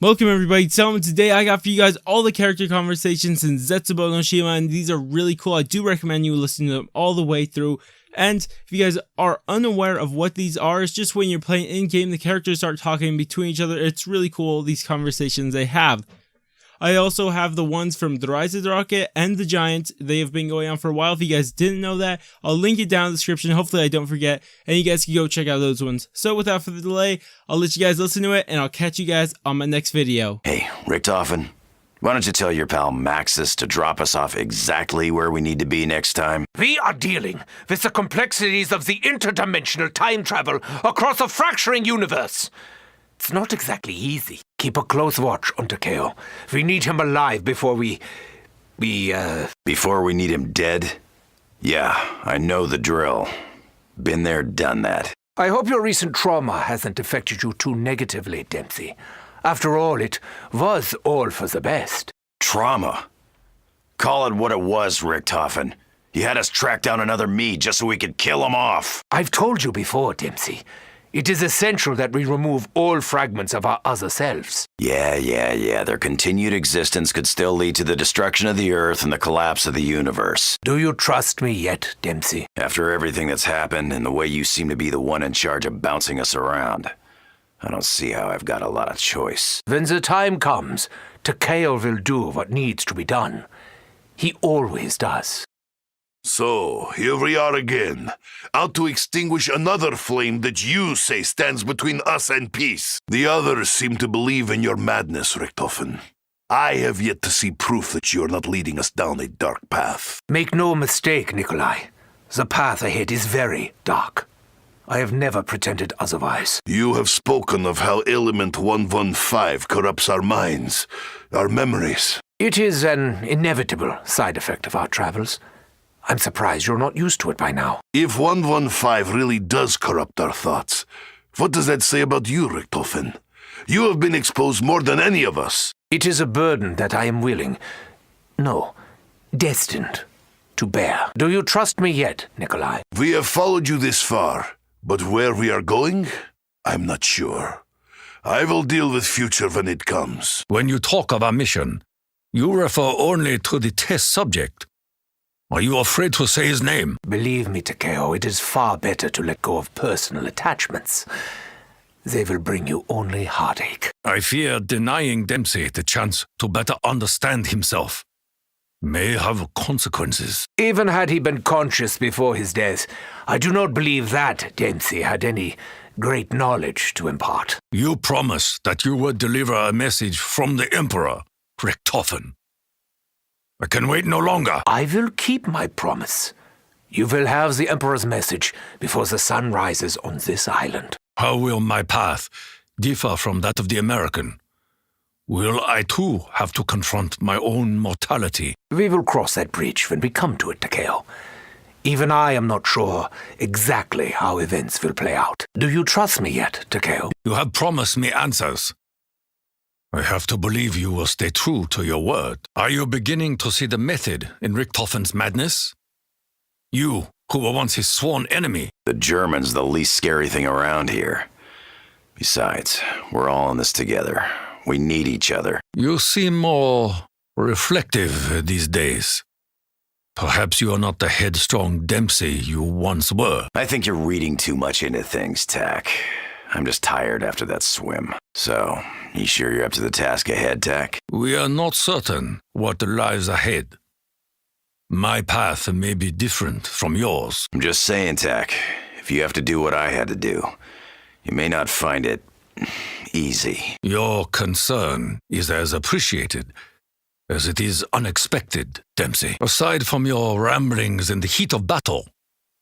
Welcome everybody to today I got for you guys all the character conversations in Zetsubou no Shima, and these are really cool. I do recommend you listening to them all the way through. And if you guys are unaware of what these are, it's just when you're playing in-game, the characters start talking between each other. It's really cool, these conversations they have. I also have the ones from the Eisendrache and the Giant. They have been going on for a while. If you guys didn't know that, I'll link it down in the description. Hopefully I don't forget, and you guys can go check out those ones. So without further delay, I'll let you guys listen to it, and I'll catch you guys on my next video. Hey, Richtofen, why don't you tell your pal Maxis to drop us off exactly where we need to be next time? We are dealing with the complexities of the interdimensional time travel across a fracturing universe. It's not exactly easy. Keep a close watch on Takeo. We need him alive before Before we need him dead? Yeah, I know the drill. Been there, done that. I hope your recent trauma hasn't affected you too negatively, Dempsey. After all, it was all for the best. Trauma? Call it what it was, Richtofen. You had us track down another me just so we could kill him off. I've told you before, Dempsey. It is essential that we remove all fragments of our other selves. Yeah. Their continued existence could still lead to the destruction of the Earth and the collapse of the universe. Do you trust me yet, Dempsey? After everything that's happened and the way you seem to be the one in charge of bouncing us around, I don't see how I've got a lot of choice. When the time comes, Takeo will do what needs to be done. He always does. So, here we are again, out to extinguish another flame that you say stands between us and peace. The others seem to believe in your madness, Richtofen. I have yet to see proof that you are not leading us down a dark path. Make no mistake, Nikolai. The path ahead is very dark. I have never pretended otherwise. You have spoken of how Element 115 corrupts our minds, our memories. It is an inevitable side effect of our travels. I'm surprised you're not used to it by now. If 115 really does corrupt our thoughts, what does that say about you, Richtofen? You have been exposed more than any of us. It is a burden that I am destined to bear. Do you trust me yet, Nikolai? We have followed you this far, but where we are going, I'm not sure. I will deal with future when it comes. When you talk of our mission, you refer only to the test subject. Are you afraid to say his name? Believe me, Takeo, it is far better to let go of personal attachments. They will bring you only heartache. I fear denying Dempsey the chance to better understand himself may have consequences. Even had he been conscious before his death, I do not believe that Dempsey had any great knowledge to impart. You promised that you would deliver a message from the Emperor, Richtofen. I can wait no longer. I will keep my promise. You will have the Emperor's message before the sun rises on this island. How will my path differ from that of the American? Will I too have to confront my own mortality? We will cross that bridge when we come to it, Takeo. Even I am not sure exactly how events will play out. Do you trust me yet, Takeo? You have promised me answers. I have to believe you will stay true to your word. Are you beginning to see the method in Richtofen's madness? You, who were once his sworn enemy. The German's the least scary thing around here. Besides, we're all in this together. We need each other. You seem more reflective these days. Perhaps you are not the headstrong Dempsey you once were. I think you're reading too much into things, Tak. I'm just tired after that swim. So, you sure you're up to the task ahead, Tak? We are not certain what lies ahead. My path may be different from yours. I'm just saying, Tak, if you have to do what I had to do, you may not find it easy. Your concern is as appreciated as it is unexpected, Dempsey. Aside from your ramblings in the heat of battle,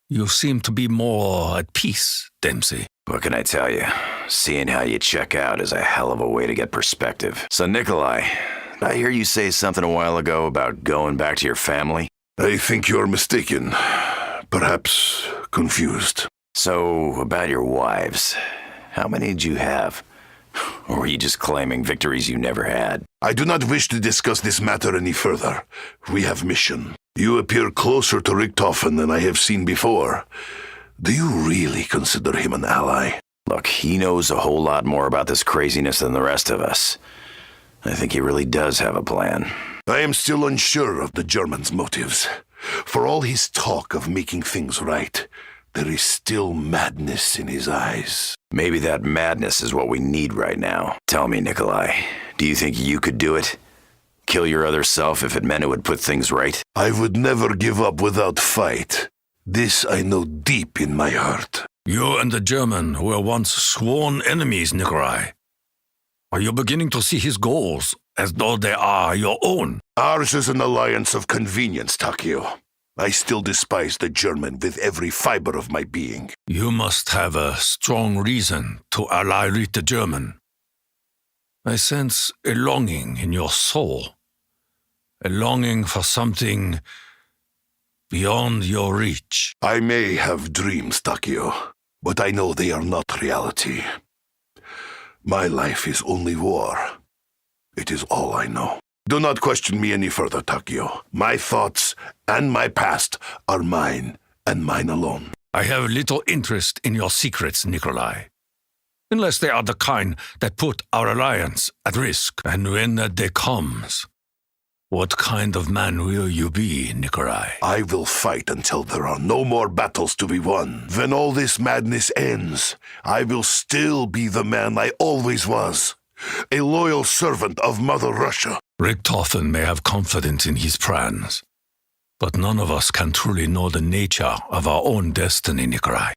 you seem to be more at peace, Dempsey. What can I tell you? Seeing how you check out is a hell of a way to get perspective. So, Nikolai, did I hear you say something a while ago about going back to your family? I think you're mistaken. Perhaps confused. So, about your wives, how many did you have? Or were you just claiming victories you never had? I do not wish to discuss this matter any further. We have mission. You appear closer to Richtofen than I have seen before. Do you really consider him an ally? Look, he knows a whole lot more about this craziness than the rest of us. I think he really does have a plan. I am still unsure of the German's motives. For all his talk of making things right, there is still madness in his eyes. Maybe that madness is what we need right now. Tell me, Nikolai, do you think you could do it? Kill your other self if it meant it would put things right? I would never give up without fight. This I know deep in my heart. You and the German were once sworn enemies, Nikolai. Are you beginning to see his goals as though they are your own? Ours is an alliance of convenience, Takio. I still despise the German with every fiber of my being. You must have a strong reason to ally with the German. I sense a longing in your soul. A longing for something beyond your reach. I may have dreams, Takio, but I know they are not reality. My life is only war. It is all I know. Do not question me any further, Takio. My thoughts and my past are mine and mine alone. I have little interest in your secrets, Nikolai. Unless they are the kind that put our alliance at risk. And when that day comes, what kind of man will you be, Nikolai? I will fight until there are no more battles to be won. When all this madness ends, I will still be the man I always was. A loyal servant of Mother Russia. Richthofen may have confidence in his plans, but none of us can truly know the nature of our own destiny, Nikolai.